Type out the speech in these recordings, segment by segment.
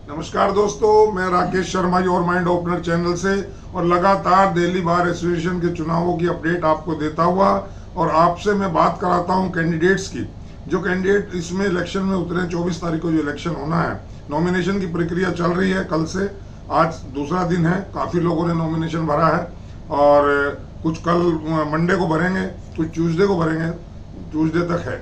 नमस्कार दोस्तों, मैं Rakesh Sharma your mind opener channel से और लगातार दिल्ली बार एसोसिएशन के चुनावों की अपडेट आपको देता हुआ और आपसे मैं बात कराता हूं कैंडिडेट्स की। जो कैंडिडेट इसमें इलेक्शन में उतरे 24 तारीख को जो इलेक्शन होना है, नॉमिनेशन की प्रक्रिया चल रही है। कल से आज दूसरा दिन है, काफ़ी लोगों ने नॉमिनेशन भरा है और कुछ कल मंडे को भरेंगे, कुछ ट्यूसडे को भरेंगे, ट्यूसडे तक है।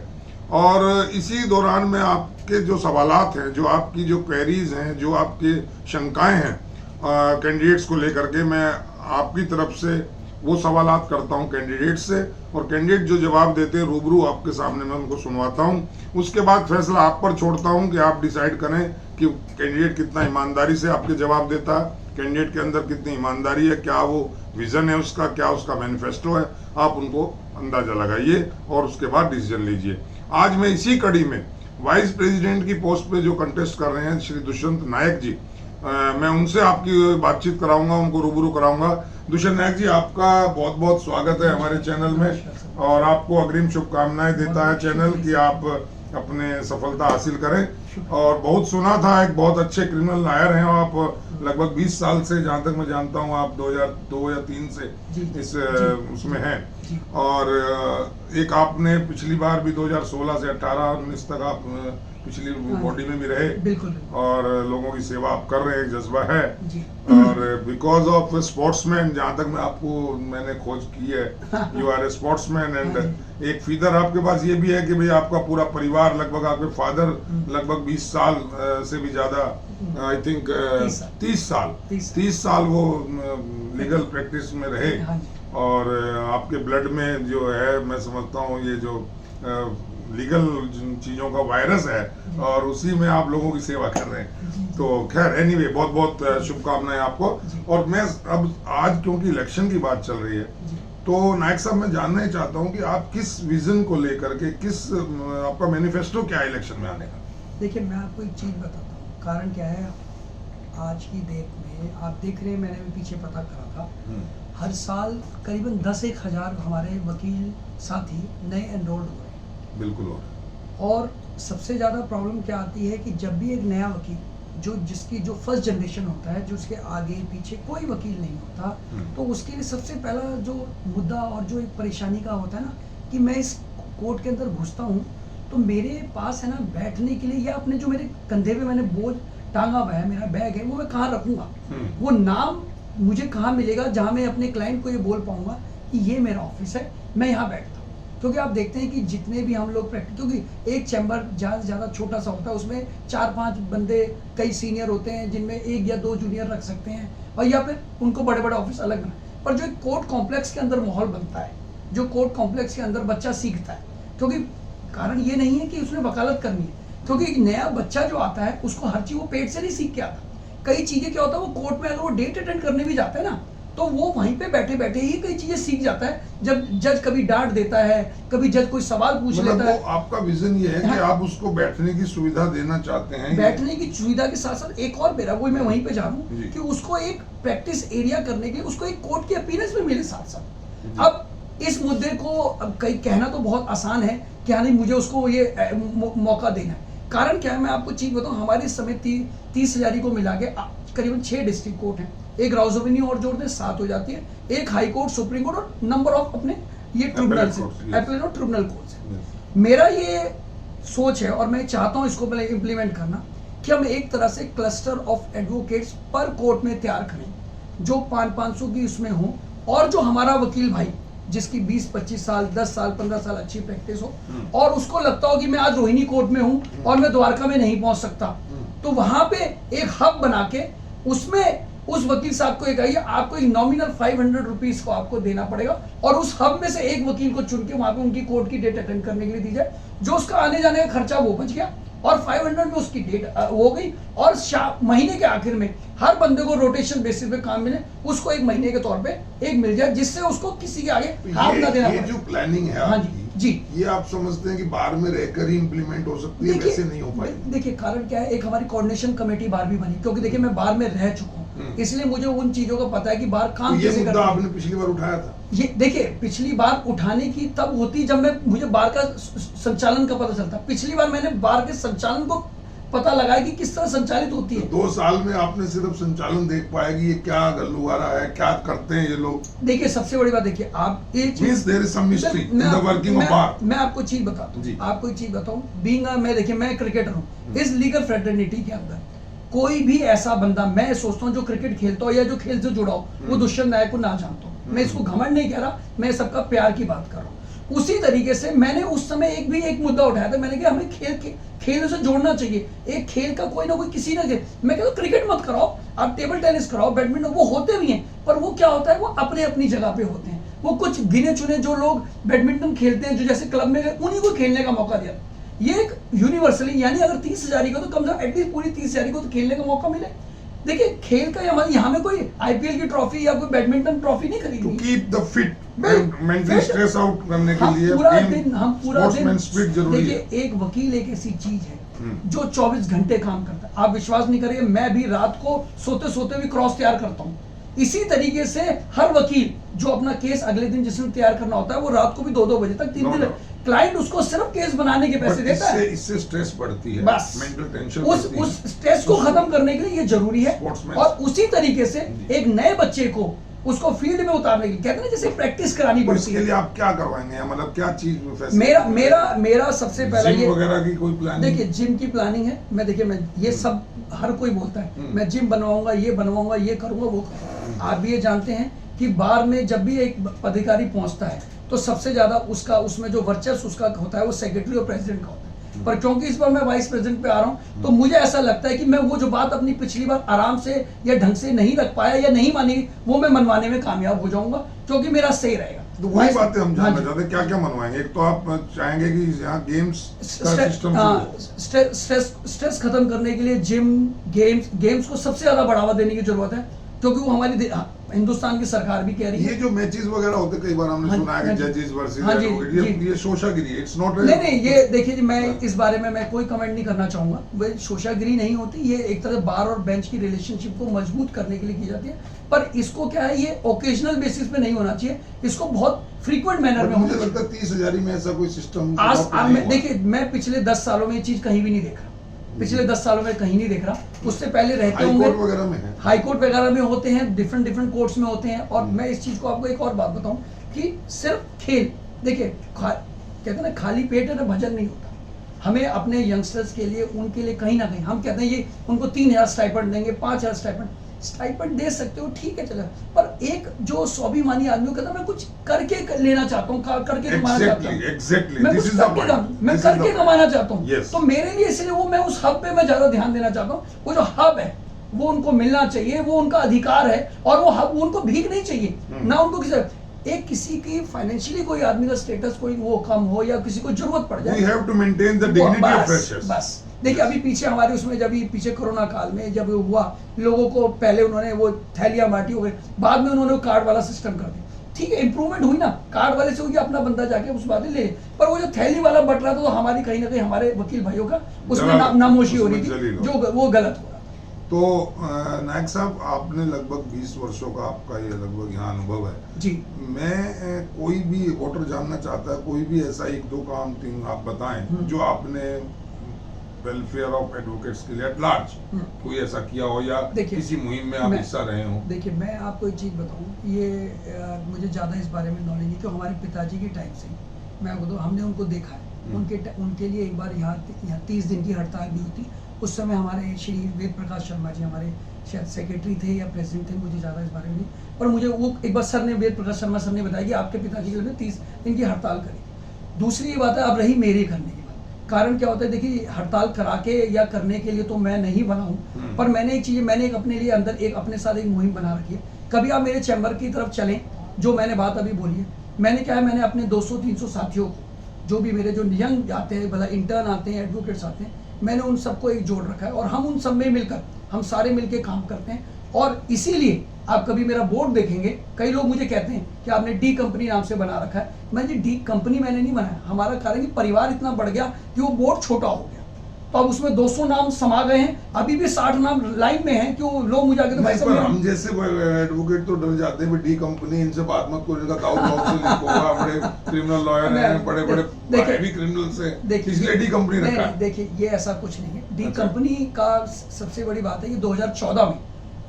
और इसी दौरान में आपके जो सवालात हैं, जो आपकी जो क्वेरीज हैं, जो आपके शंकाएं हैं कैंडिडेट्स को लेकर के, मैं आपकी तरफ से वो सवालात करता हूं कैंडिडेट से और कैंडिडेट जो जवाब देते हैं रूबरू आपके सामने मैं उनको सुनवाता हूं। उसके बाद फैसला आप पर छोड़ता हूं कि आप डिसाइड करें कि कैंडिडेट कितना ईमानदारी से आपके जवाब देता है, कैंडिडेट के अंदर कितनी ईमानदारी है, क्या वो विजन है उसका, क्या उसका मैनिफेस्टो है। आप उनको अंदाजा लगाइए और उसके बाद डिसीजन लीजिए। आज मैं इसी कड़ी में वाइस प्रेसिडेंट की पोस्ट पे जो कंटेस्ट कर रहे हैं श्री दुष्यंत नायक जी, मैं उनसे आपकी बातचीत कराऊंगा, उनको रूबरू कराऊंगा। दुष्यंत नायक जी, आपका बहुत बहुत स्वागत है हमारे चैनल में और आपको अग्रिम शुभकामनाएं देता है चैनल कि आप अपने सफलता हासिल करें। और बहुत सुना था एक बहुत अच्छे क्रिमिनल लॉयर हैं आप, लगभग 20 साल से, जहां तक मैं जानता हूं आप 2002 या 3 से इस उसमें हैं। और एक आपने पिछली बार भी 2016 से 18-19 तक आप पिछली बॉडी में भी रहे, बिल्कुल। और लोगों की सेवा आप कर रहे हैं, जज्बा है। और बिकॉज ऑफ स्पोर्ट्समैन, जहाँ तक मैंने खोज की है, you are a sportsman and एक फीदर आपके पास ये भी है कि भाई आपका पूरा परिवार, लगभग आपके फादर लगभग 20 साल से भी ज्यादा, आई थिंक 30 साल वो लीगल प्रैक्टिस में रहे। और आपके ब्लड में जो है, मैं समझता हूँ ये जो लीगल चीजों का वायरस है और उसी में आप लोगों की सेवा कर रहे हैं। तो खैर एनीवे, बहुत बहुत शुभकामनाएं आपको। और मैं अब आज क्योंकि इलेक्शन की बात चल रही है, तो नायक साहब मैं जानना ही चाहता हूं कि आप किस विजन को लेकर के, किस आपका मैनिफेस्टो क्या है इलेक्शन में आने का। देखिए, मैं आपको एक चीज बताता हूँ। कारण क्या है, आज की डेट में आप देख रहे हैं, मैंने भी पीछे पता करा था, हर साल करीबन 10-1 हजार हमारे वकील साथी नए एनरोल्ड हुए। बिल्कुल। और सबसे ज़्यादा प्रॉब्लम क्या आती है कि जब भी एक नया वकील, जिसकी जो फर्स्ट जनरेशन होता है, जो उसके आगे पीछे कोई वकील नहीं होता, तो उसके लिए सबसे पहला जो मुद्दा और जो एक परेशानी का होता है ना, कि मैं इस कोर्ट के अंदर घुसता हूँ तो मेरे पास है ना बैठने के लिए, या अपने जो मेरे कंधे पे मैंने बोझ टांगा हुआ है, मेरा बैग है, वो मैं कहाँ रखूँगा, वो नाम मुझे कहाँ मिलेगा जहाँ मैं अपने क्लाइंट को ये बोल पाऊँगा कि ये मेरा ऑफिस है, मैं यहाँ बैठता हूँ। क्योंकि आप देखते हैं कि जितने भी हम लोग प्रैक्टिस, क्योंकि एक चैम्बर ज़्यादा से ज़्यादा छोटा सा होता है, उसमें 4-5 बंदे, कई सीनियर होते हैं जिनमें 1 या 2 जूनियर रख सकते हैं, और या फिर उनको बड़े बड़े ऑफिस अलग बना। पर जो एक कोर्ट कॉम्प्लेक्स के अंदर माहौल बनता है, जो कोर्ट कॉम्प्लेक्स के अंदर बच्चा सीखता है, क्योंकि कारण ये नहीं है कि उसने वकालत करनी है, क्योंकि एक नया बच्चा जो आता है उसको हर चीज़ वो पेट से नहीं सीख के आता। कई चीज़ें क्या होता है, वो कोर्ट में अगर वो डेट अटेंड करने भी जाता है ना, तो वो वहीं पे बैठे बैठे ही कई चीजें सीख जाता है। जब जज कभी डांट देता है, कभी जज कोई सवाल पूछ लेता है। आपका विजन ये है कि आप उसको बैठने की सुविधा देना चाहते हैं। बैठने की सुविधा के साथ साथ एक और मेरा, वही मैं वहीं पे जा रहा हूँ कि उसको एक प्रैक्टिस एरिया करने के लिए उसको एक कोर्ट की अपीयरेंस में मिले साथ साथ। अब इस मुद्दे को अब कई कहना तो बहुत आसान है कि हाँ नहीं, मुझे उसको ये मौका देना है। कारण क्या है, मैं आपको चीज बताऊँ, हमारे इस समय 30 हजारी को मिला के करीबन 6 डिस्ट्रिक्ट कोर्ट हैं। एक राउज एवेन्यू और जोड़ दें 7 हो जाती है, एक हाई कोर्ट, सुप्रीम कोर्ट और नंबर ऑफ अपने ये ट्रिब्यूनल से, अपील और ट्रिब्यूनल कोर्ट से। मेरा ये सोच है और मैं चाहता हूं इसको पहले इम्प्लीमेंट करना, कि हम एक तरह से क्लस्टर ऑफ एडवोकेट्स पर कोर्ट में तैयार करें, जो 500 की उसमें हो, और जो हमारा वकील भाई जिसकी 20-25 साल, 10 साल, 15 साल अच्छी प्रैक्टिस हो, और उसको लगता हो कि मैं आज रोहिणी कोर्ट में हूं और मैं द्वारका में नहीं पहुंच सकता, तो वहां पे एक हब बना के उसमें उस वकील साहब को एक आइए, आपको एक नॉमिनल 500 रुपीज को आपको देना पड़ेगा, और उस हब में से एक वकील को चुन के वहां पे उनकी कोर्ट की डेट अटेंड करने के लिए दी जाए। जो उसका आने जाने का खर्चा वो बच गया, और 500 में उसकी डेट हो गई, और महीने के आखिर में हर बंदे को रोटेशन बेसिस पे काम मिले, उसको एक महीने के तौर पे एक मिल जाए, जिससे उसको किसी के आगे हाथ ना देना पड़े। जो प्लानिंग है, हाँ जी, ये आप समझते हैं कि बाहर में रहकर ही इंप्लीमेंट हो सकती है, वैसे नहीं हो पाएगी। देखिए, कारण क्या है, एक हमारी कोऑर्डिनेशन कमेटी बाहर भी बनी, क्योंकि देखिए मैं बाहर में रह चुका हूँ, इसलिए मुझे उन चीजों का पता है कि बाहर काम तो ये मुद्दा आपने पिछली बार उठाया था। ये देखिए, पिछली बार उठाने की तब होती जब मुझे बार का संचालन का पता चलता। पिछली बार मैंने बार के संचालन को पता लगाए कि किस तरह संचालित होती है। 2 साल में आपने सिर्फ संचालन देख पाया कि ये क्या गल्लुआरा है, क्या करते हैं ये लोग। देखिए सबसे बड़ी बात, देखिए आप ये Means there is some mystery in the working of bar. मैं आपको चीज बताता हूँ, आपको एक चीज बताऊँ, बीइंग मैं देखिए मैं क्रिकेटर हूँ, इस लीगल फ्रेटर्निटी के अंदर कोई भी ऐसा बंदा मैं सोचता हूँ जो क्रिकेट खेलता हो या जो खेल से जुड़ा हो वो दुष्यंत नायक को ना जानता हूँ। मैं इसको घमंड नहीं कह रहा, मैं सबका प्यार की बात कर रहा हूँ। उसी तरीके से मैंने उस समय एक मुद्दा उठाया था, मैंने कहा हमें खेल से जोड़ना चाहिए। एक खेल का कोई ना कोई किसी ना मैं कहता हूँ क्रिकेट मत कराओ, आप टेबल टेनिस कराओ, बैडमिंटन, वो होते भी हैं, पर वो क्या होता है वो अपने अपनी जगह पे होते हैं। वो कुछ गिने चुने जो लोग बैडमिंटन खेलते हैं, जो जैसे क्लब में गए, उन्हीं को खेलने का मौका दिया। ये एक यूनिवर्सली, यानी अगर 30,000 को तो कम से कम एटलीस्ट पूरी 30,000 को तो खेलने का मौका मिले। देखिए खेल का यहाँ में कोई आईपीएल की ट्रॉफी या कोई बैडमिंटन ट्रॉफी नहीं खरीदी। To keep the fit, mentally stress out करने के लिए हम पूरा दिन स्पिरिट जरूरी है। देखिए एक वकील एक ऐसी चीज है जो 24 घंटे काम करता है। आप विश्वास नहीं करेंगे, मैं भी रात को सोते सोते भी क्रॉस तैयार करता हूँ। इसी तरीके से हर वकील जो अपना केस अगले दिन जिसने तैयार करना होता है वो रात को भी 2-2 बजे तक 3 दिन क्लाइंट उसको सिर्फ केस बनाने के पैसे देता है। इससे स्ट्रेस बढ़ती है, बस मेंटल टेंशन उस स्ट्रेस को खत्म करने के लिए ये जरूरी है। और उसी तरीके से एक नए बच्चे को उसको फील्ड में उतारने के लिए कहते हैं ना जैसे प्रैक्टिस करानी पड़ती है। इसके लिए आप क्या करवाएंगे, मतलब क्या चीज? मेरा सबसे पहला ये वगैरह की कोई प्लानिंग? देखिए जिम की प्लानिंग है। मैं देखिए मैं ये सब हर कोई बोलता है मैं जिम बनवाऊंगा, ये बनवाऊंगा, ये करूंगा, वो करूंगा। आप भी ये जानते हैं कि बार में जब भी एक अधिकारी पहुंचता है तो सबसे ज्यादा उसका उसमें जो वर्चस्व उसका होता है वो सेक्रेटरी और प्रेसिडेंट का होता है। पर क्योंकि इस बार मैं वाइस प्रेसिडेंट पे आ रहा हूँ तो मुझे ऐसा लगता है कि मैं वो जो बात अपनी पिछली बार आराम से या ढंग से नहीं रख पाया या नहीं मानी, वो मैं मनवाने में कामयाब हो जाऊंगा, क्योंकि मेरा सही रहेगा। तो वही बातें हम जानना चाहते हैं, क्या क्या मनवाएंगे? एक तो आप चाहेंगे कि यहाँ गेम्स का सिस्टम, स्ट्रेस खत्म करने के लिए जिम, गेम्स को सबसे ज्यादा बढ़ावा देने की जरूरत है, क्योंकि वो हमारी हिंदुस्तान की सरकार भी कह रही है। ये जो मैचेस वगैरह होते कई बार हमने सुना है कि जजेस वर्सेस ये शोषागिरी, इट्स नॉट। नहीं ये देखिए जी, मैं इस बारे में मैं कोई कमेंट नहीं करना चाहूंगा। वो शोषागिरी नहीं होती, ये एक तरह बार और बेंच की रिलेशनशिप को मजबूत करने के लिए की जाती है। पर इसको क्या है, ये ओकेजनल बेसिस पे नहीं होना चाहिए, इसको बहुत फ्रीक्वेंट मैनर में मुझे लगता है 30,000 में ऐसा कोई सिस्टम देखिए मैं पिछले 10 सालों में ये चीज कहीं भी नहीं देख रहा, पिछले 10 सालों में कहीं नहीं देख रहा। उससे पहले रहते होंगे हाई कोर्ट वगैरह में होते हैं, डिफरेंट कोर्ट्स में होते हैं। और मैं इस चीज को आपको एक और बात बताऊं कि सिर्फ खेल, देखिए कहते हैं ना खाली पेट है ना भजन नहीं होता। हमें अपने यंगस्टर्स के लिए, उनके लिए कहीं ना कहीं हम कहते हैं ये उनको 3,000 स्टाइपेंड देंगे, 5,000 स्टाइपेंड दे सकते हो, ठीक है चलो। पर एक जो स्वाभिमानी आदमी कहता है मैं कुछ करके लेना चाहता हूँ, करके कमाना चाहता हूँ, मैं करके कमाना चाहता हूँ। तो मेरे लिए इसलिए वो मैं उस हब पे मैं ज्यादा ध्यान देना चाहता हूँ। वो जो हब है वो उनको मिलना चाहिए, वो उनका अधिकार है। और वो हब उनको भीख नहीं चाहिए ना, उनको किसी की फाइनेंशियली कोई आदमी का स्टेटस कोई वो कम हो या किसी को जरूरत पड़ जाए, we have to maintain the dignity of freshers। बस देखिए अभी पीछे हमारे उसमें जब पीछे कोरोना काल में जब हुआ, लोगों को पहले उन्होंने वो थैलियां बांटी हो गई, बाद में उन्होंने कार्ड वाला सिस्टम कर दिया। ठीक है इंप्रूवमेंट हुई ना, कार्ड वाले से हुई, अपना बंदा जाके उस बात ले। पर वो जो थैली वाला बट रहा था तो हमारी कहीं ना कहीं हमारे वकील भाइयों का उसमें नामोशी हो रही थी, जो वो गलत हो रहा। तो नायक साहब, आपने लगभग 20 वर्षों का आपका ये लगभग यहाँ अनुभव है जी। मैं कोई भी वोटर जानना चाहता है, कोई भी ऐसा 1-2 काम 3 आप बताएं जो आपने वेलफेयर ऑफ एडवोकेट्स के लिए एट लार्ज कोई ऐसा किया हो या किसी मुहिम में आप हिस्सा रहे हो। देखिए मैं आपको एक चीज बताऊं, ये मुझे ज्यादा इस बारे में नॉलेज नहीं, क्योंकि हमारे पिताजी के टाइम से मैं आपको हमने उनको देखा है। उनके लिए एक बार यहाँ 30 दिन की हड़ताल भी होती। उस समय हमारे श्री वेद प्रकाश शर्मा जी हमारे शायद सेक्रेटरी थे या प्रेसिडेंट थे, मुझे ज़्यादा इस बारे में नहीं। पर मुझे वो एक बार सर ने, वेद प्रकाश शर्मा सर ने बताया कि आपके पिताजी के लिए 30 दिन की हड़ताल करी। दूसरी बात है, अब रही मेरे करने की बात। कारण क्या होता है, देखिए हड़ताल करा के या करने के लिए तो मैं नहीं बना हूँ, पर मैंने एक अपने लिए अंदर एक अपने साथ एक मुहिम बना रखी है। कभी आप मेरे चैम्बर की तरफ चलें, जो मैंने बात अभी बोली है, मैंने क्या है, मैंने अपने 200-300 साथियों को, जो भी मेरे जो यंग आते हैं, भला इंटर्न आते हैं, एडवोकेट्स आते हैं, मैंने उन सबको एक जोड़ रखा है। और हम उन सब में मिलकर, हम सारे मिलकर काम करते हैं। और इसीलिए आप कभी मेरा बोर्ड देखेंगे, कई लोग मुझे कहते हैं कि आपने डी कंपनी नाम से बना रखा है। मैंने डी कंपनी मैंने नहीं बनाया, हमारा कारण कि परिवार इतना बढ़ गया कि वो बोर्ड छोटा हो गया। तो अब उसमें 200 नाम समा गए हैं, अभी भी 60 नाम लाइन में हैं कि वो लोग मुझे आगे तो भाई नहीं, साहब पर हम जैसे एडवोकेट तो डर जाते हैं, डी कंपनी इनसे बात मत करो, इनका दाऊद दाऊद से लिखो होगा, बड़े क्रिमिनल लॉयर हैं, बड़े बड़े हैवी क्रिमिनल्स हैं, इसलिए डी कंपनी रखा है। देखिए ये ऐसा कुछ नहीं है। डी कंपनी का सबसे बड़ी बात है कि 2014 में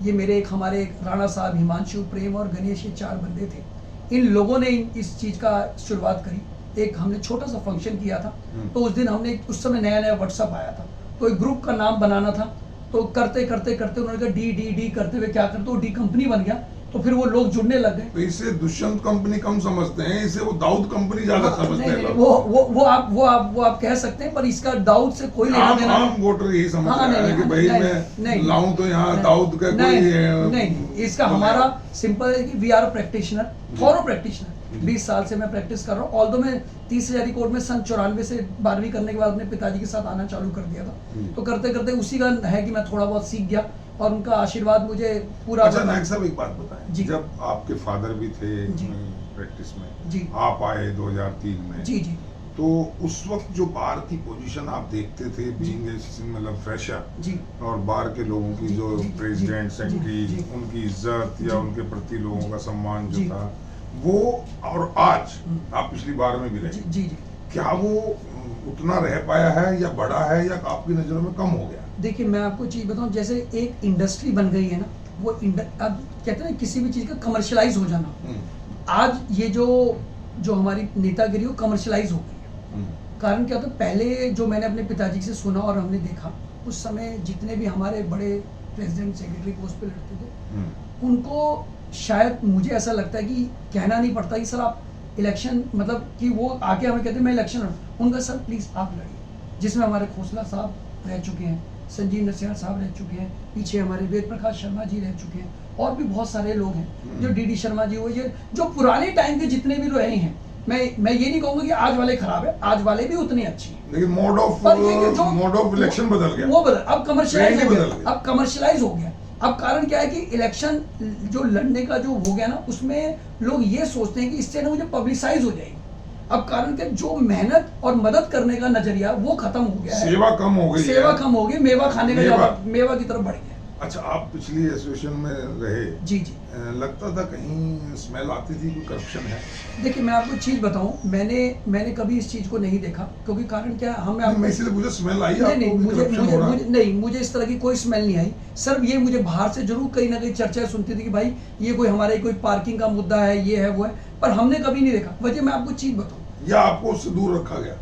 ये मेरे हमारे राणा साहब, हिमांशु, प्रेम और गणेश, ये 4 बंदे थे। इन लोगों ने इस चीज का शुरुआत करी। एक हमने छोटा सा फंक्शन किया था, तो उस दिन हमने, उस समय नया नया व्हाट्सएप आया था, तो एक ग्रुप का नाम बनाना था, तो करते करते करते उन्होंने कहा डी डी डी करते हुए क्या करते, वो डी कंपनी बन गया। तो फिर वो लोग जुड़ने लग गए। तो इसे दुष्यंत कंपनी कम समझते हैं, इसे वो दाऊद कंपनी ज्यादा समझते हैं। नहीं, वो आप कह सकते हैं, पर इसका दाऊद से कोई लेना देना आम वोटर यही समझ रहा है कि भाई मैं लाऊं तो यहाँ दाऊद का कोई नहीं, इसका हमारा सिंपल है कि we are practitioner, thorough practitioner. 20 साल से मैं प्रैक्टिस कर रहा हूँ। ऑल्दो मैं 30,000 कोर्ट में सन 94 से 12वीं करने के बाद अपने पिताजी के साथ आना चालू कर दिया था। तो करते करते उसी का है कि मैं थोड़ा बहुत सीख गया और उनका आशीर्वाद मुझे पूरा। अच्छा नायक साहब, एक बात बताएं, जब आपके फादर भी थे प्रैक्टिस में, आप आए 2003 में, जी, तो उस वक्त जो बार की पोजीशन आप देखते थे, बीइंग मतलब फ्रेशर, और बार के लोगों की जो प्रेसिडेंट, सेक्रेटरी, उनकी इज्जत या उनके प्रति लोगों का सम्मान जो था, वो और आज आप पिछली बार में भी रहे, क्या वो उतना रह पाया है या बढ़ा है या आपकी नजरों में कम हो गया? देखिए मैं आपको चीज बताऊं, जैसे एक इंडस्ट्री बन गई है ना, वो अब कहते हैं ना किसी भी चीज का कमर्शलाइज हो जाना, आज ये जो हमारी नेतागिरी वो कमर्शलाइज हो गई है। कारण क्या होता है, पहले जो मैंने अपने पिताजी से सुना और हमने देखा, उस समय जितने भी हमारे बड़े प्रेसिडेंट, सेक्रेटरी पोस्ट पे लड़ते थे, उनको शायद मुझे ऐसा लगता है कि कहना नहीं पड़ता कि सर आप इलेक्शन, मतलब कि वो आके हमें कहते हैं मैं इलेक्शन लड़ूं, उनका सर प्लीज आप लड़िए। जिसमें हमारे खोसला साहब रह चुके हैं, संजीव नरसिंह साहब रह चुके हैं, पीछे हमारे वेद प्रकाश शर्मा जी रह चुके हैं, और भी बहुत सारे लोग हैं, जो डी शर्मा जी हुए, जो पुराने टाइम के जितने भी रहे हैं। मैं ये नहीं कहूंगा कि आज वाले खराब है, आज वाले भी उतने अच्छे हैं, लेकिन मोड ऑफ इलेक्शन बदल गया, वो बदल, अब कमर्शियलाइज हो गया, अब कमर्शियलाइज हो गया। अब कारण क्या है कि इलेक्शन जो लड़ने का जो हो गया ना, उसमें लोग ये सोचते हैं कि इससे ना मुझे पब्लिसाइज हो जाएगी। अब कारण क्या, जो मेहनत और मदद करने का नजरिया वो खत्म हो गया है, सेवा कम हो गई, सेवा कम हो गई, मेवा खाने का ज्यादा, मेवा की तरफ बढ़ गया। अच्छा, आप पिछली एसोसिएशन में रहे, जी, लगता था कहीं स्मेल आती थी कोई करप्शन है? देखिए मैं आपको चीज बताऊं, मैंने कभी इस चीज को नहीं देखा, क्योंकि कारण क्या, मैं इसलिए मुझे स्मेल आई नहीं, मुझे इस तरह की कोई स्मेल नहीं आई। सिर्फ ये मुझे बाहर से जरूर कहीं ना कहीं चर्चा सुनती थी कि भाई ये कोई हमारे कोई पार्किंग का मुद्दा है, ये है वो है, पर हमने कभी नहीं देखा। वजह मैं आपको चीज बताऊं, या आपको उससे दूर रखा गया?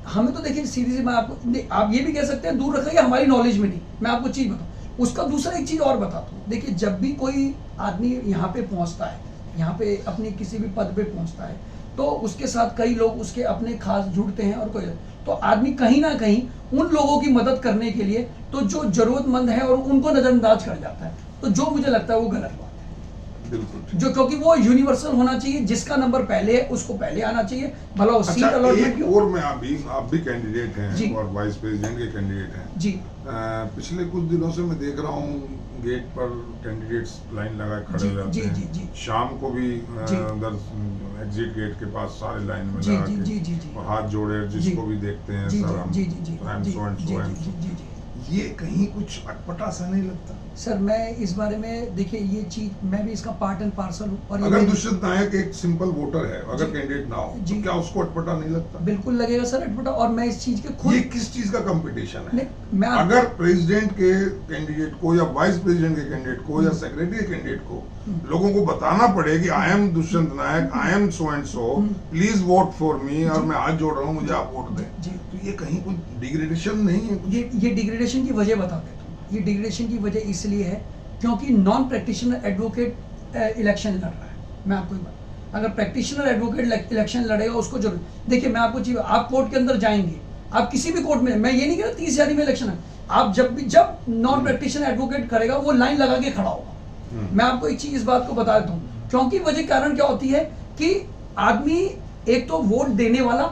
हमें तो देखिए सीधी सी मैं आपको, आप ये भी कह सकते हैं दूर रखा गया, हमारी नॉलेज में नहीं। मैं आपको चीज बताऊं, उसका दूसरा एक चीज और बताता हूँ। देखिए जब भी कोई आदमी यहाँ पे पहुँचता है, यहाँ पे अपनी किसी भी पद पे पहुँचता है, तो उसके साथ कई लोग उसके अपने खास जुड़ते हैं, और कोई तो आदमी कहीं ना कहीं उन लोगों की मदद करने के लिए तो जो जरूरतमंद है और उनको नजरअंदाज कर जाता है। तो जो मुझे लगता है वो गलत बात है, बिल्कुल, जो क्योंकि वो यूनिवर्सल होना चाहिए, जिसका नंबर पहले है उसको पहले आना चाहिए, भला वो सीट अलॉटमेंट। और मैं आप भी कैंडिडेट हैं और वाइस प्रेसिडेंट के कैंडिडेट हैं जी। पिछले कुछ दिनों से मैं देख रहा हूँ गेट पर कैंडिडेट्स लाइन लगा खड़े हो जाते हैं, शाम को भी उधर एग्जिट गेट के पास सारे लाइन में लगा के और हाथ जोड़े, जिसको भी देखते हैं सर हम, ये कहीं कुछ अटपटा सा नहीं लगता? सर मैं इस बारे में, देखिए ये चीज मैं भी इसका पार्ट एंड पार्सल हूँ। और अगर दुष्यंत नायक एक सिंपल वोटर है, अगर कैंडिडेट ना हो, तो क्या उसको अटपटा नहीं लगता? बिल्कुल लगेगा सर अटपटा, और मैं इस चीज के खुद, ये किस चीज का कंपटीशन है? अगर प्रेसिडेंट के कैंडिडेट को या वाइस प्रेसिडेंट के कैंडिडेट को या सेक्रेटरी के कैंडिडेट को लोगों को बताना पड़े कि I am Dushyant Nayak, I am so and so, please vote for me, और मैं हाथ जोड़ रहा हूँ, मुझे आप वोट दें, तो ये कहीं कोई डिग्रेडेशन नहीं है? ये डिग्रेडेशन की वजह बता देता हूँ। ये डिग्रेडेशन की वजह इसलिए है क्योंकि नॉन प्रैक्टिशनर एडवोकेट इलेक्शन लड़ रहा है। मैं आपको बात, अगर प्रैक्टिशनर एडवोकेट इलेक्शन लड़ेगा उसको जरूर, देखिए मैं आपको चीज, आप कोर्ट के अंदर जाएंगे, आप किसी भी कोर्ट में, मैं ये नहीं कह रहा 30,000 में इलेक्शन है, आप जब नॉन प्रैक्टिशनर एडवोकेट करेगा वो लाइन लगा के खड़ा होगा। मैं आपको एक चीज इस बात को बता देता हूँ, क्योंकि वजह कारण क्या होती है कि आदमी एक तो वोट देने वाला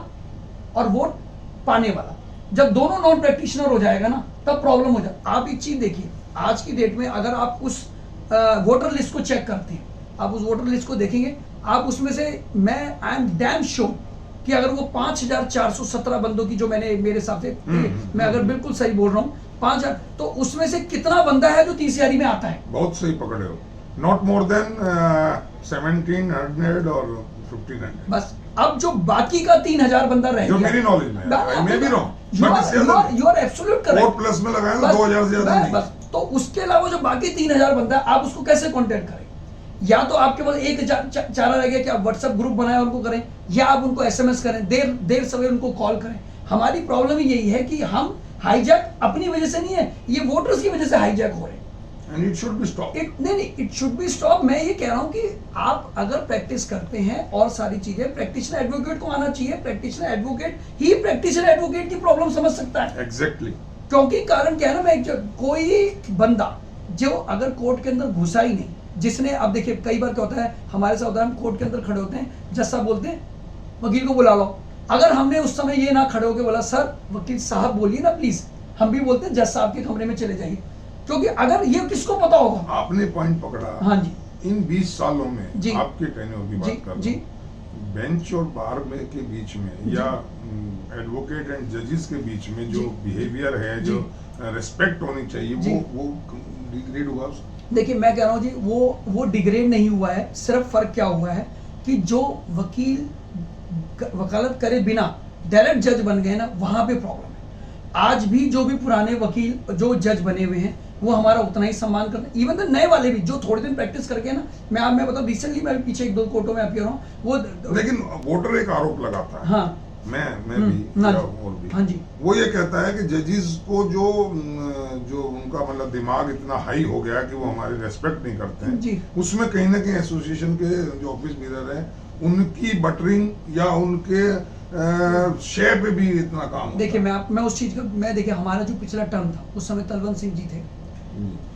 और वोट पाने वाला, जब दोनों नॉन प्रैक्टिशनर हो जाएगा ना, तब प्रॉब्लम हो जाए। आप एक चीज देखिए, आज की डेट में अगर आप उस वोटर लिस्ट को चेक करते हैं, आप उस वोटर लिस्ट को देखेंगे, आप उसमें से, मैं आई एम डैम श्योर कि अगर वो 5417 बंदों की जो मैंने मेरे हिसाब से मैं अगर बिल्कुल सही बोल रहा हूँ 5000, तो उसमें से कितना बंदा है जो 30 यारी में आता है? बहुत सही पकड़े हो, नॉट मोर देन 1700 और 1500। बस अब जो बाकी का 3000 बंदा रह जो गया, मेरी नॉलेज में है, मैं भी रहा you are absolute correct. Plus में लगाया तो 2000 से ज्यादा नहीं। बस तो उसके अलावा जो बाकी 3000 बंदा है, आप उसको कैसे कांटेक्ट करें? या तो आपके पास एक चारा रह गया कि आप व्हाट्सएप ग्रुप बनाए उनको करें, या आप उनको एसएमएस करें, देर सवेर उनको कॉल करें। हमारी प्रॉब्लम ही यही है कि हम हाईजैक अपनी वजह से नहीं है, ये वोटर्स की वजह से हाईजैक हो रहे हैं। And it should be stopped. It should be stop. मैं ये कह रहा हूँ कि आप अगर प्रैक्टिस करते हैं और सारी चीजें, प्रैक्टिशनर एडवोकेट को आना चाहिए। प्रैक्टिशनर एडवोकेट ही प्रैक्टिशनर एडवोकेट की प्रॉब्लम समझ सकता है। एग्जैक्टली क्योंकि कारण क्या है ना, कोई बंदा जो अगर कोर्ट के अंदर घुसा ही नहीं, जिसने, अब देखिए कई बार क्या होता है हमारे साथ होता है, हम कोर्ट के अंदर खड़े होते हैं, जज साहब बोलते हैं वकील को बुला लो। अगर हमने उस समय ये ना खड़े होकर बोला सर वकील साहब बोलिए ना प्लीज, हम भी बोलते हैं जज साहब के कमरे में चले जाइए। क्योंकि अगर ये किसको पता होगा। आपने पॉइंट पकड़ा। हाँ जी। इन 20 सालों में जी, आपके टेन्योर की बात कर जी, बेंच और बार में के बीच में या एडवोकेट एंड जजेस के बीच में जो बिहेवियर है, जो रिस्पेक्ट होनी चाहिए, वो डिग्रेड हुआ। देखिए मैं कह रहा हूँ जी, वो डिग्रेड नहीं हुआ है। सिर्फ फर्क क्या हुआ है कि जो वकील वकालत करे बिना डायरेक्ट जज बन गए ना, वहां पे प्रॉब्लम है। आज भी जो भी पुराने वकील जो जज बने हुए हैं वो हमारा उतना ही सम्मान करते हैं। इवन द नए वाले भी जो थोड़े दिन प्रैक्टिस करके ना, मैं बताऊं रिसेंटली मैं पीछे 1-2 कोर्टों में अपियर हूँ वो, लेकिन वोटर एक आरोप लगाता है। हाँ, मैं भी और भी, हाँ जी, वो ये कहता है कि जजेस को जो उनका मतलब दिमाग इतना हाई हो गया कि वो हमारी रेस्पेक्ट नहीं करते हैं जी। उसमें कहीं ना कहीं एसोसिएशन के जो ऑफिस मिरर है उनकी बटरिंग या उनके शेयर पे भी इतना काम। देखिए मैं उस चीज का, मैं देखिए हमारा जो पिछला टर्म था उस समय तलवंत सिंह जी थे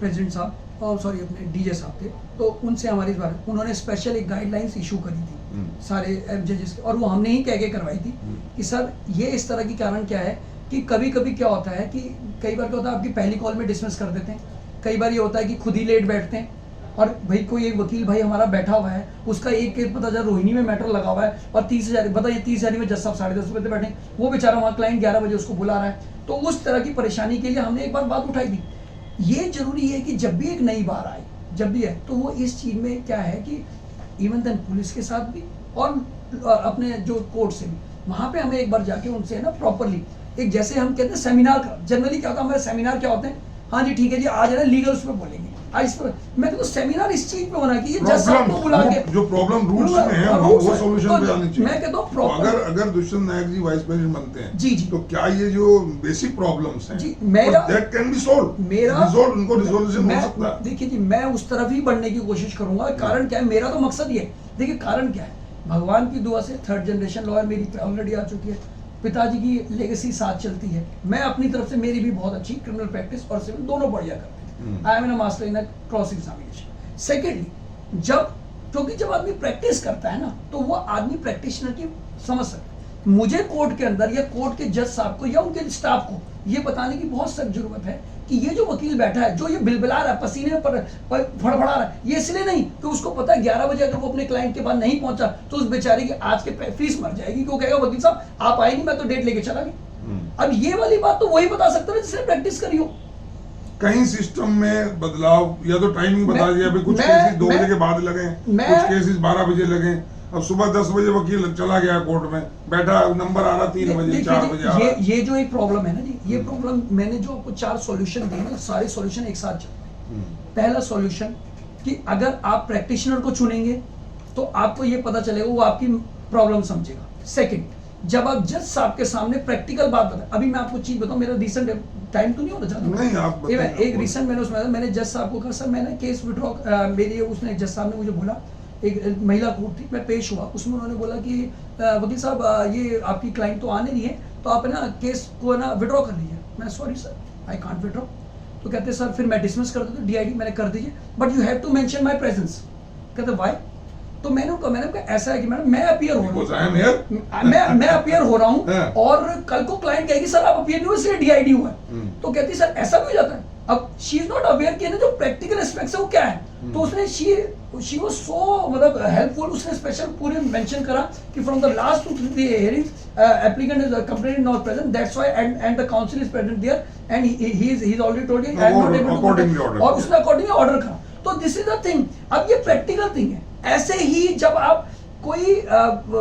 प्रेसिडेंट साहब, और सॉरी अपने डीजे साहब थे, तो उनसे हमारी इस बार उन्होंने स्पेशल एक गाइडलाइंस इशू करी थी सारे जजेस के, और वो हमने ही कह के करवाई थी कि सर ये इस तरह की कारण क्या है कि कभी कभी क्या होता है कि कई बार क्या होता है आपकी पहली कॉल में डिसमिस कर देते हैं, कई बार ये होता है कि खुद ही लेट बैठते हैं, और भाई कोई एक वकील भाई हमारा बैठा हुआ है, उसका एक केस पता चला रोहिणी में मैटर लगा हुआ है और 30,000 बताइए 30,000 में जज साहब 10:30 बजे बैठे, वो बेचारा वहाँ क्लाइंट 11 बजे उसको बुला रहा है। तो उस तरह की परेशानी के लिए हमने एक बार बात उठाई थी। ये जरूरी है कि जब भी एक नई बार आए, जब भी है, तो वो इस चीज में क्या है कि इवन देन पुलिस के साथ भी और अपने जो कोर्ट से भी, वहां पे हमें एक बार जाके उनसे है ना प्रॉपरली एक, जैसे हम कहते हैं सेमिनार, जनरली क्या होता है हमारे सेमिनार क्या होते हैं, हाँ जी ठीक है जी आज है ना लीगल उस पर बोलेंगे, आज इस पर, मैं तो सेमिनार इस चीज पे होना कि ये जज साहब को बुला के जो प्रॉब्लम रूल्स में है वो सॉल्यूशन पे आनी चाहिए। मैं कहता हूं प्रॉपर, अगर दुष्यंत नायक जी वाइस प्रेसिडेंट बनते हैं जी जी, तो क्या ये जो बेसिक प्रॉब्लम्स हैं जी मेरा दैट कैन बी सॉल्व, मेरा रिजॉल्व, उनको रिजोल्यूशन हो सकता है। देखिए जी मैं उस तरफ ही बढ़ने की कोशिश करूंगा। कारण क्या है, मेरा तो मकसद ये है, देखिए कारण क्या है, भगवान की दुआ से 3rd जनरेशन लॉयर मेरी ऑलरेडी आ चुकी है, पिताजी की लेगेसी साथ चलती है, मैं अपनी तरफ से मेरी भी बहुत अच्छी क्रिमिनल प्रैक्टिस और सिविल दोनों बढ़िया करते हैं। I am an master in cross examination. Secondly क्योंकि जब आदमी प्रैक्टिस करता है ना तो वो आदमी प्रैक्टिशनर की समझ सकता है। मुझे कोर्ट के अंदर या कोर्ट के जज साहब को या उनके स्टाफ को ये बताने की बहुत सख्त जरूरत है कि ये जो वकील बैठा है, जो ये बिलबिला रहा है, पसीने पर फड़फड़ा रहा है, ये इसलिए नहीं कि उसको पता है 11 बजे अगर वो अपने क्लाइंट के पास नहीं पहुंचा तो उस बेचारे की आज के फीस मर जाएगी, क्यों कहेगा वकील साहब आप आए नहीं, मैं तो डेट लेके चला गया। अब ये वाली बात तो वही बता सकता है जिसने प्रैक्टिस करी हो। कहीं सिस्टम में बदलाव, या तो टाइमिंग बता दिया, कुछ केसेस 2 बजे के बाद लगे, कुछ केसेस 12 बजे लगे, अब सुबह 10 बजे वकील चला गया कोर्ट में, बैठा नंबर आ रहा 3 बजे 4 बजे आ रहा। ये जो एक प्रॉब्लम है ना जी, ये प्रॉब्लम मैंने जो आपको 4 सॉल्यूशन दिए ना, सारे सॉल्यूशन एक साथ चलते हैं। पहला सॉल्यूशन कि अगर आप प्रैक्टिशनर को चुनेंगे तो आपको ये पता चलेगा वो आपकी प्रॉब्लम समझेगा। सेकंड, जब आप जज साहब के सामने प्रैक्टिकल बात बताएं, अभी मैं आपको चीज बताऊं, मेरा रिसेंट टाइम तो नहीं होता ज्यादा, नहीं आप एक रिसेंट मैंने उसमें मैंने जज साहब को कहा सर मैंने केस विड्रॉ, मेरी उसने जज साहब ने मुझे बोला, एक महिला कोर्ट थी, मैं पेश हुआ, उसमें उन्होंने बोला कि वकील साहब ये आपकी क्लाइंट तो आने नहीं है, तो आप ना केस को ना विड्रॉ कर लीजिए। मैं sorry sir I can't withdraw. तो कहते सर फिर मैं डिसमिस कर देता हूँ, DID मैंने कर दीजिए, but you have to mention my presence. कहते व्हाई? तो मैंने कहा ऐसा है कि मैडम मैं अपीयर हो रहा हूँ, मैं अपीयर हो रहा हूँ और कल को क्लाइंट कहेगी सर आप अपीयर नहीं हो इसलिए DID हुआ है। तो कहती सर ऐसा भी हो जाता है? अब शी इज नॉट अवेयर कि ना जो प्रैक्टिकल एस्पेक्ट्स है वो क्या है, तो उसने शी वाज सो मतलब हेल्पफुल, उसने स्पेशल पूरे मेंशन करा कि from the last 2-3 hearings applicant is complaint not present, that's why and the council is present there and he is already told you I am not able to, और उसने accordingly order करा। तो this is the thing. अब ये practical thing है। ऐसे ही जब आप कोई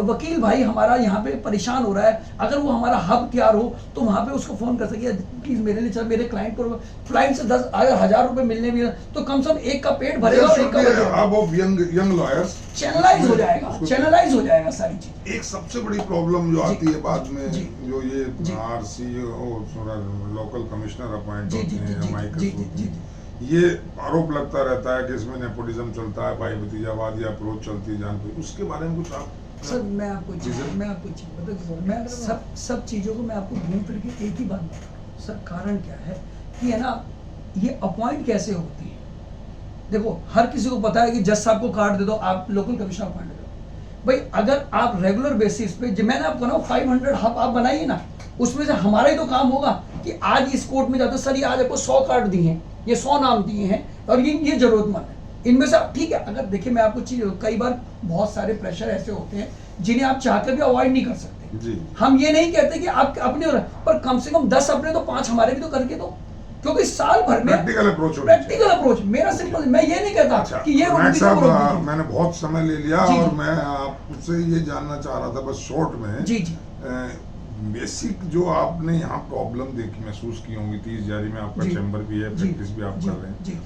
वकील भाई हमारा यहाँ पे परेशान हो रहा है, अगर वो हमारा हब तैयार हो तो वहाँ पे उसको फोन कर सके, प्लीज मेरे लिए चल, मेरे क्लाइंट को फ्लाइट से 10,000 रुपए मिलने भी तो कम से कम एक का पेट भरेगा और एक का यंग लॉयर्स चैनलाइज हो जाएगा सारी चीज। एक सबसे बड़ी प्रॉब्लम जो आती है बाद में, जो ये आरसी लोकल कमिश्नर अपॉइंट होते हैं, ये आरोप लगता रहता है कि इसमें नेपोटिज्म चलता है, भाई भतीजावाद या अप्रोच चलती है जान पे, उसके बारे में कुछ आप सर मैं आपको मैं सब चीज़ों को मैं आपको घूम फिर के एक ही बात बताऊँ सर। कारण क्या है कि है ना, ये अपॉइंट कैसे होती है। देखो हर किसी को पता है कि जज साहब को कार्ड दे दो, आप लोकल कमिश्नर अपॉइंट दे दो। भाई अगर आप रेगुलर बेसिस पे, मैंने आपको ना 500 हब आप बनाइए ना, उसमें से हमारा ही तो काम होगा कि आज इस कोर्ट में जाते सर ये आज आपको 100 कार्ड दिए हैं, ये 100 नाम दिए हैं और ये जरूरतमंद है, इनमें से ठीक है। अगर देखिए मैं आपको चीज, कई बार बहुत सारे प्रेशर ऐसे होते हैं जिन्हें आप चाहकर भी अवॉइड नहीं कर सकते जी। हम ये नहीं कहते कि आप अपने, पर कम से कम 10 अपने तो 5 हमारे भी तो करके दो, क्योंकि साल भर में प्रैक्टिकल अप्रोच मेरा सिंपल, मैं ये नहीं कहता कि ये मैंने बहुत समय ले लिया और मैं आपसे ये जानना चाह रहा था बस शॉर्ट में जी बेसिक जो आपने यहाँ प्रॉब्लम देखी महसूस की होंगी, 30 जारी में आपका चैम्बर भी है, प्रैक्टिस भी आप कर रहे हैं,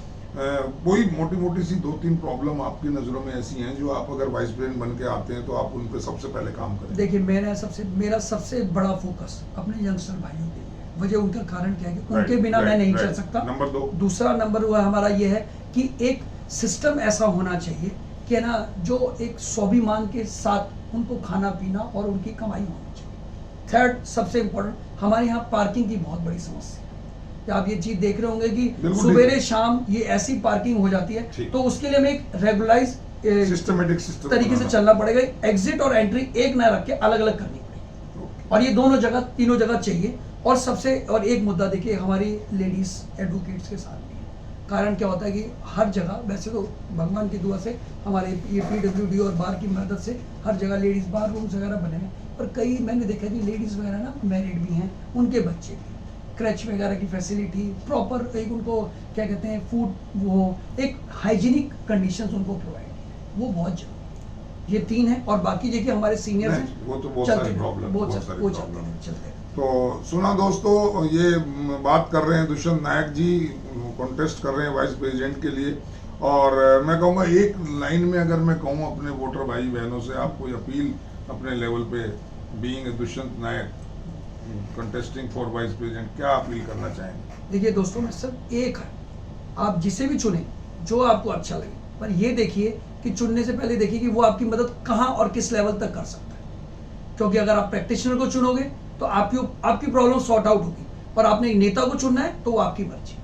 कोई मोटी मोटी सी 2-3 प्रॉब्लम आपकी नजरों में ऐसी हैं जो आप अगर वाइस प्रेसिडेंट बन के आते हैं तो आप उन पे सबसे पहले काम करें? देखिए मेरा सबसे बड़ा फोकस अपने यंगस्टर भाइयों के लिए, वजह उनका कारण क्या है कि उनके बिना मैं नहीं चल सकता। नंबर 2, दूसरा नंबर हुआ हमारा ये है कि एक सिस्टम ऐसा होना चाहिए कि ना जो एक स्वाभिमान के साथ उनको खाना पीना और उनकी कमाई होनी चाहिए। थर्ड सबसे इम्पोर्टेंट, हमारे यहाँ पार्किंग की बहुत बड़ी समस्या है। आप ये चीज देख रहे होंगे कि सुबह शाम ये ऐसी पार्किंग हो जाती है, तो उसके लिए हमें एक रेगुलराइज सिस्टम तरीके से चलना पड़ेगा। एग्जिट और एंट्री एक ना रख के अलग अलग करनी पड़ेगी, और ये तीनों जगह चाहिए। और एक मुद्दा देखिए, हमारी लेडीज एडवोकेट्स के साथ भी है। कारण क्या होता है कि हर जगह, वैसे तो भगवान की दुआ से हमारे ये PWD और बार की मदद से हर जगह लेडीज बार रूम्स वगैरह बने हैं, पर कई मैंने देखा कि लेडीज वगैरह ना मैरिड भी हैं, उनके बच्चे भी, क्रच वगैरह की फैसिलिटी प्रॉपर, एक उनको क्या कहते हैं फूड, वो एक हाइजीनिक कंडीशंस उनको प्रोवाइड की, वो बहुत जरूरी। ये 3 है, और बाकी देखिए हमारे सीनियर्स हैं, वो तो बहुत सारी प्रॉब्लम चलते हैं। तो सुना दोस्तों, ये बात कर रहे हैं दुष्यंत नायक जी, कॉन्टेस्ट कर रहे हैं वाइस प्रेसिडेंट के लिए, और मैं कहूँगा एक लाइन में अगर मैं कहूँ अपने वोटर भाई बहनों से, आप कोई अपील अपने लेवल पे, being Dushyant Nayak contesting for vice president, क्या अपील करना चाहेंगे? देखिए दोस्तों, मैं सिर्फ एक है, आप जिसे भी चुने जो आपको अच्छा लगे, पर ये देखिए कि चुनने से पहले देखिए कि वो आपकी मदद कहाँ और किस लेवल तक कर सकता है। क्योंकि अगर आप प्रैक्टिशनर को चुनोगे तो आपकी प्रॉब्लम सॉर्ट आउट होगी, और आपने एक नेता को चुनना है तो वो आपकी मर्जी।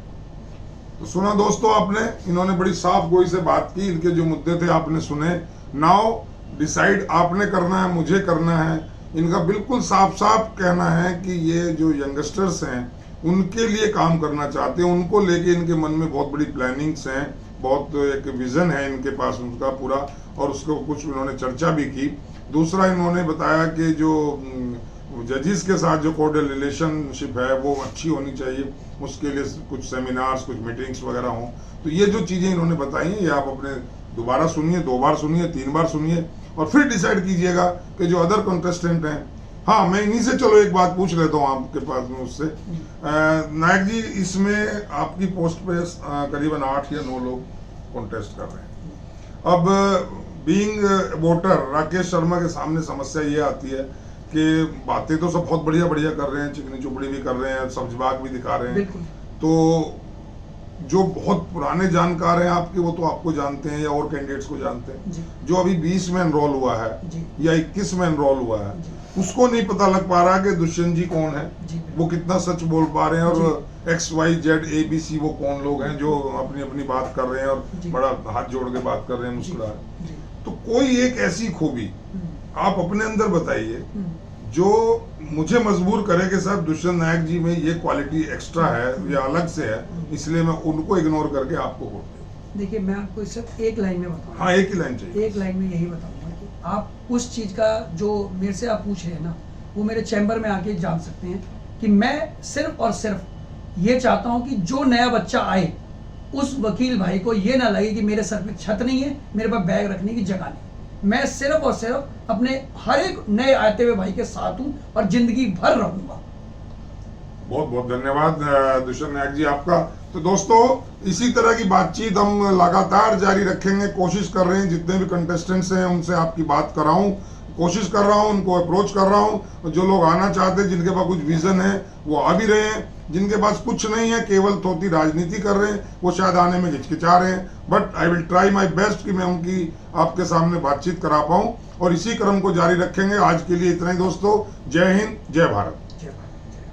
तो सुना दोस्तों आपने, इन्होंने बड़ी साफ गोई से बात की, इनके जो मुद्दे थे आपने सुने। नाउ डिसाइड आपने करना है, मुझे करना है। इनका बिल्कुल साफ साफ कहना है कि ये जो यंगस्टर्स हैं उनके लिए काम करना चाहते हैं, उनको लेके इनके मन में बहुत बड़ी प्लानिंग्स हैं, बहुत एक विजन है इनके पास उनका पूरा, और उसको कुछ इन्होंने चर्चा भी की। दूसरा इन्होंने बताया कि जो जजेस के साथ जो कोर्डियल रिलेशनशिप है वो अच्छी होनी चाहिए, उसके लिए कुछ सेमिनार्स, कुछ मीटिंग्स वगैरह हों। तो ये जो चीज़ें इन्होंने बताई हैं, ये आप अपने दोबारा सुनिए, 2 बार सुनिए, 3 बार सुनिए, और फिर डिसाइड कीजिएगा कि जो अदर कंटेस्टेंट हैं। हाँ, मैं इन्हीं से चलो एक बात पूछ लेता हूँ आपके पास में उससे, नायक जी, इसमें आपकी पोस्ट पे करीबन 8 या 9 लोग कॉन्टेस्ट कर रहे हैं। अब बीइंग वोटर राकेश शर्मा के सामने समस्या ये आती है कि बातें तो सब बहुत बढ़िया बढ़िया कर रहे हैं, चिकनी चुपड़ी भी कर रहे हैं, सब्ज बाग भी दिखा रहे हैं, तो जो बहुत पुराने जानकार हैं आपके वो तो आपको जानते हैं या और कैंडिडेट्स को जानते हैं, जो अभी 20 में एनरोल हुआ है या 21 में एनरोल हुआ है, उसको नहीं पता लग पा रहा कि दुष्यंत जी कौन है, वो कितना सच बोल पा रहे हैं, और XYZ ABC वो कौन लोग हैं जो अपनी अपनी बात कर रहे हैं और बड़ा हाथ जोड़ के बात कर रहे हैं, मुस्कुरा रहे हैं। तो कोई एक ऐसी खूबी आप अपने अंदर बताइए जो मुझे मजबूर करे कि साहब दुष्यंत नायक जी में ये क्वालिटी एक्स्ट्रा है, ये अलग से है, इसलिए मैं उनको इग्नोर करके आपको वोट दूं। देखिए मैं आपको सिर्फ एक लाइन में बताऊंगा। हाँ, एक ही लाइन चाहिए। एक लाइन में यही बताऊंगा कि आप उस चीज का जो मेरे से आप पूछ रहे हैं ना, वो मेरे चैम्बर में आके जान सकते हैं कि मैं सिर्फ और सिर्फ ये चाहता हूं कि जो नया बच्चा आए उस वकील भाई को ये ना लगे कि मेरे सर पे छत नहीं है, मेरे पास बैग रखने की जगह नहीं। मैं सिर्फ और सिर्फ अपने हर एक नए आते हुए भाई के साथ हूं और जिंदगी भर रहूंगा। बहुत बहुत धन्यवाद दुष्यंत नायक जी आपका। तो दोस्तों, इसी तरह की बातचीत हम लगातार जारी रखेंगे। कोशिश कर रहे हैं जितने भी कंटेस्टेंट्स हैं उनसे आपकी बात कराऊं, कोशिश कर रहा हूं, उनको अप्रोच कर रहा हूं। जो लोग आना चाहते हैं, जिनके पास कुछ विजन है, वो आ भी रहे हैं। जिनके पास कुछ नहीं है, केवल थोती राजनीति कर रहे हैं, वो शायद आने में हिचकिचा रहे हैं। But I will try my best कि मैं उनकी आपके सामने बातचीत करा पाऊं, और इसी क्रम को जारी रखेंगे। आज के लिए इतना ही दोस्तों। जय हिंद, जय भारत।